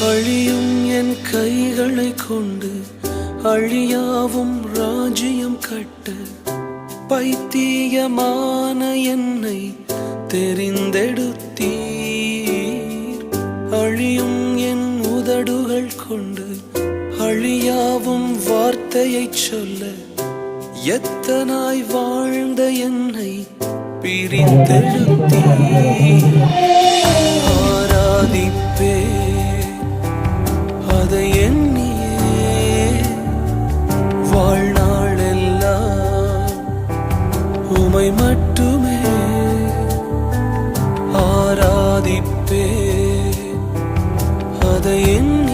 அழியும் என் கைகளை கொண்டு அழியாவும் ராஜ்யம் கட்ட பைத்தியமான என்னை தெரிந்தெடுத்தீர். அழியும் என் உதடுகள் கொண்டு அழியாவும் வார்த்தையை சொல்ல எத்தனாய் வாழ்ந்த என்னை பிரிந்தெடுத்தீர். ஆராதிப்பே அதை எண்ணியே வாழ்நாளெல்லாம் உமை மட்டுமே ஆராதிப்பே அதை எண்ணி